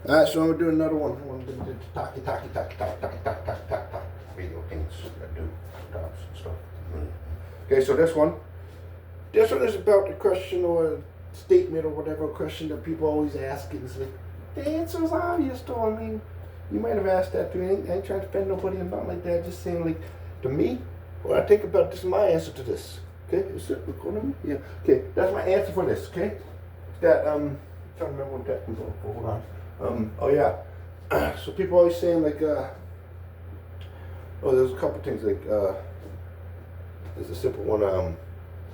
Alright, so I'm gonna do another one. I'm gonna do talky video things that do talks and stuff. Okay, so this one is about the question or statement or whatever question that people always ask. It's like the answer is obvious though. I mean, you might have asked that too. I ain't trying to offend nobody and not like that. Just saying like to me, what I think about this is my answer to this. Okay, is it recording me? Yeah. Okay, that's my answer for this. Okay, that I'm trying to remember what that was for. Hold on. Oh yeah. So people always saying like, oh, there's a couple things like, there's a simple one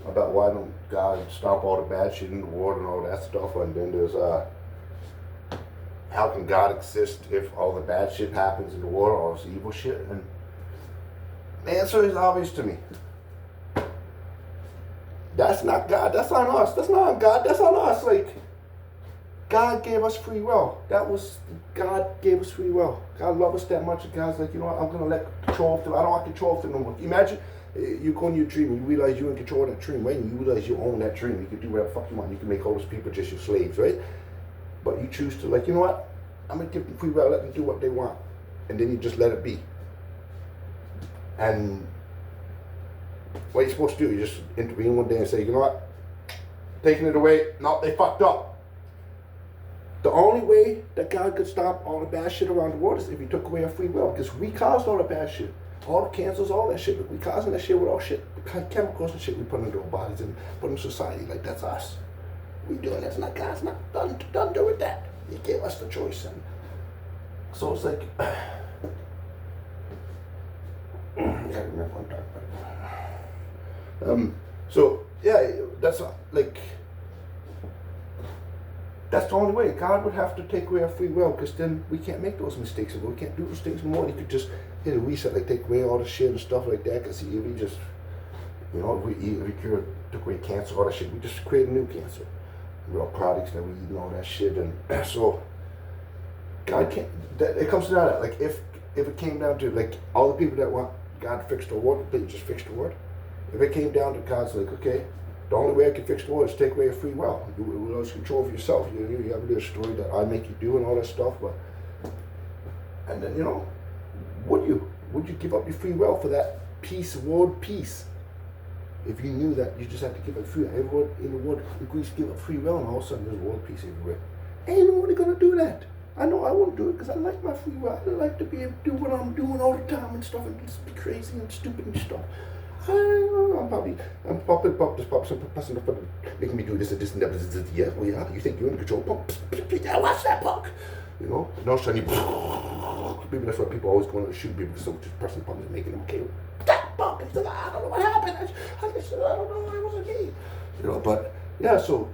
about why don't God stop all the bad shit in the world and all that stuff, and then there's how can God exist if all the bad shit happens in the world, all this evil shit? And the answer is obvious to me. That's not God. That's on us. That's not on God. That's on us. Like, God gave us free will. God gave us free will. God loved us that much. And God's like, you know what? I'm going to let control of it. I don't want control of it no more. Imagine you go in your dream and you realize you're in control of that dream, right? And you realize you own that dream. You can do whatever the fuck you want. You can make all those people just your slaves, right? But you choose to, like, you know what? I'm going to give them free will. Let them do what they want. And then you just let it be. And what you're supposed to do, you just intervene one day and say, you know what? Taking it away. No, they fucked up. The only way that God could stop all the bad shit around the world is if he took away our free will. Because we caused all the bad shit. All the cancers, all that shit. We causing that shit with all shit. The chemicals and shit we put into our bodies and put in society. Like, that's us. We doing that's not God's not done doing that. He gave us the choice. And so it's like, I can't remember what I'm talking about. So, yeah, that's like, that's the only way. God would have to take away our free will, because then we can't make those mistakes. We can't do those things anymore. He could just hit a reset, like take away all the shit and stuff like that. Because if we just, you know, if we took away cancer, all that shit, we just create a new cancer. Real products that we eat and all that shit. And so, God can't, it comes to that. Like, if it came down to, like, all the people that want God to fix the world, they just fix the world. If it came down to God's like, okay, the only way I can fix the world is take away your free will. You lose control of yourself. You have a little story that I make you do and all that stuff. But, and then, you know, would you give up your free will for that peace, world peace? If you knew that you just have to give up free will. Everyone in the world agrees to give up free will, and all of a sudden there's world peace everywhere. Ain't nobody gonna do that. I know I won't do it because I like my free will. I like to be able to do what I'm doing all the time and stuff, and just be crazy and stupid and stuff. I'm popping making me do this and this and that. Yeah, well, yeah, you think you're in control? Yeah, watch that punk. You know, and all of a sudden maybe that's why people always go to shoot people, because some person punk is making them okay. That punk, I don't know what happened. I don't know, I was okay. You know, but yeah, so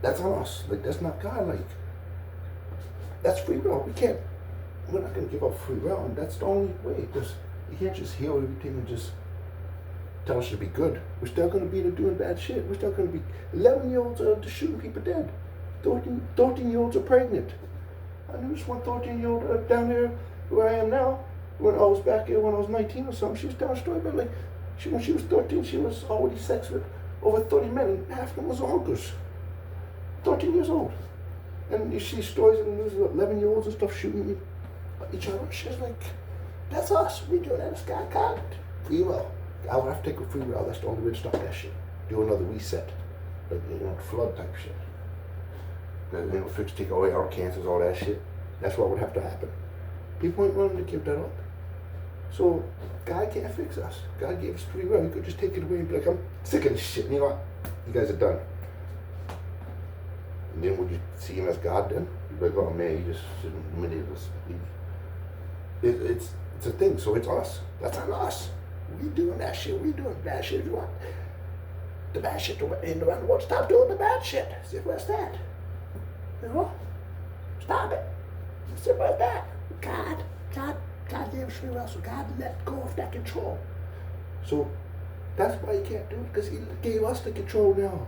that's on us. Like, that's not God. Like, that's free will. We're not gonna give up free will, and that's the only way. Because you can't just heal everything and just tell us to be good. We're still going to be doing bad shit. We're still going to be 11-year-olds are shooting people dead. 13-year-olds are pregnant. I knew this one 13-year-old down here where I am now. When I was back here when I was 19 or something, she was telling a story about, like, when she was 13, she was already sex with over 30 men, and half of them was uncles. 13 years old. And you see stories in the news about 11-year-olds and stuff shooting each other. She's like, that's us. We do that. It's God. Free will. I would have to take a free will. That's the only way to stop that shit. Do another reset. Like, you know, flood type shit. You know, take away our cancers, all that shit. That's what would have to happen. People ain't willing to give that up. So, God can't fix us. God gave us free will. He could just take it away and be like, I'm sick of this shit. And you know what? You guys are done. And then would you see him as God then? You'd be like, oh man, he just humiliated us. It's a thing, so it's us. That's on us. We doing that shit. We doing bad shit. If you want the bad shit to end around the world, stop doing the bad shit. Simple as that. You know? Stop it. Simple as that. God gave us free will, so God let go of that control. So that's why you can't do it, because he gave us the control now.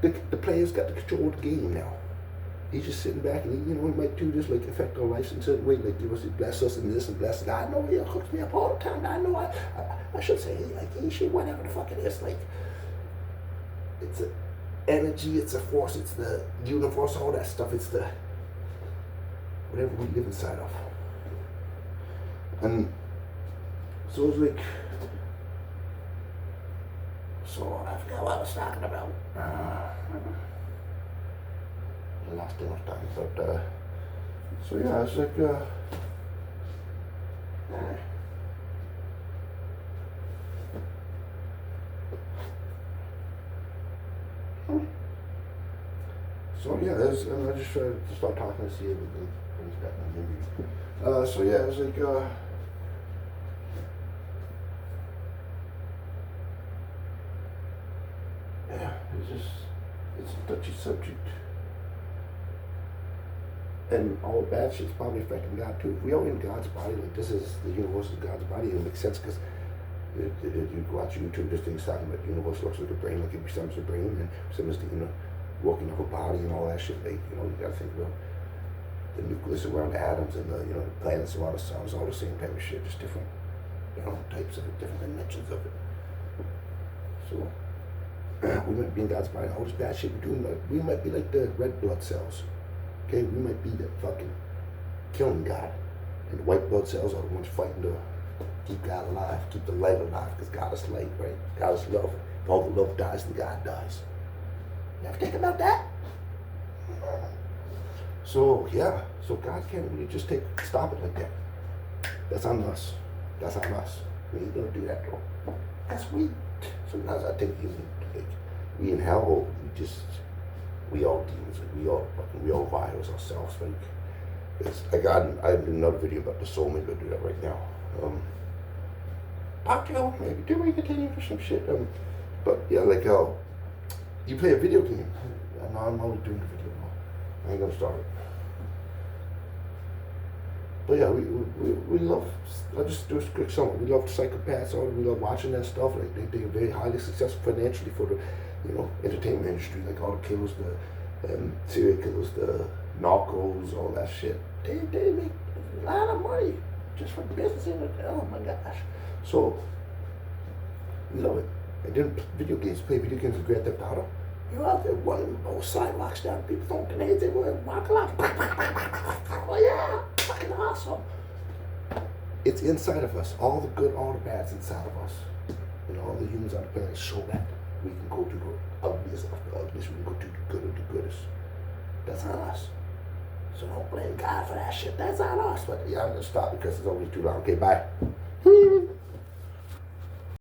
The players got the control of the game now. He's just sitting back and he might do this, like, affect our lives in a certain way, like give us, bless us and this and bless us. I know he hooks me up all the time. I know I should say, like, he should, whatever the fuck it is. Like, energy, it's a force, it's the universe, all that stuff. It's the whatever we live inside of. And so it's like, so I forgot what I was talking about. The last thing I was talking about. So yeah, it's like, so yeah, I just tried to start talking to see if it brings back my memory. So yeah, it's like, yeah, it's a touchy subject. And all bad shit's probably affecting God too. If we are in God's body, like this is the universe is God's body, it makes sense because you watch YouTube, this thing's talking about the universe looks like a brain, like it becomes a brain, and becomes the, working of a body and all that shit. Like, you gotta think about the nucleus around the atoms and the planets around the sun, all the same type of shit, just different, types of it, different dimensions of it. So we might be in God's body, all this bad shit we're doing, we might be like the red blood cells. Okay, we might be the fucking killing God. And the white blood cells are the ones fighting to keep God alive, keep the light alive, because God is light, right? God is love. If all the love dies, then God dies. You ever think about that? So, yeah. So God can't really just stop it like that. That's on us. That's on us. We ain't gonna do that, though. That's we. Sometimes I think we in hell, we all demons, we all virus ourselves, like, I have another video about the soul, maybe I'll do that right now. Podcast, maybe, do we continue for some shit, but yeah, like, you play a video game, no, I'm always doing the video now, I ain't gonna start it. But yeah, we love, I'll just do a quick summary, we love psychopaths, we love watching that stuff, like, they're very highly successful financially for the, entertainment industry, like all the killers, the serial killers, the narcos, all that shit. They make a lot of money just for business. Oh my gosh. So, we love it. And then play video games with Grand Theft Auto. You're out there running those sidewalks down, people don't grenades, they were walk along. Oh yeah, fucking awesome. It's inside of us. All the good, all the bad's inside of us. And all the humans on the planet show that. We can go to the ugliest of the ugliest. We can go to the good of the goodest. That's on us. So don't blame God for that shit. That's on us. But yeah, I'm going to stop because it's always too long. Okay, bye.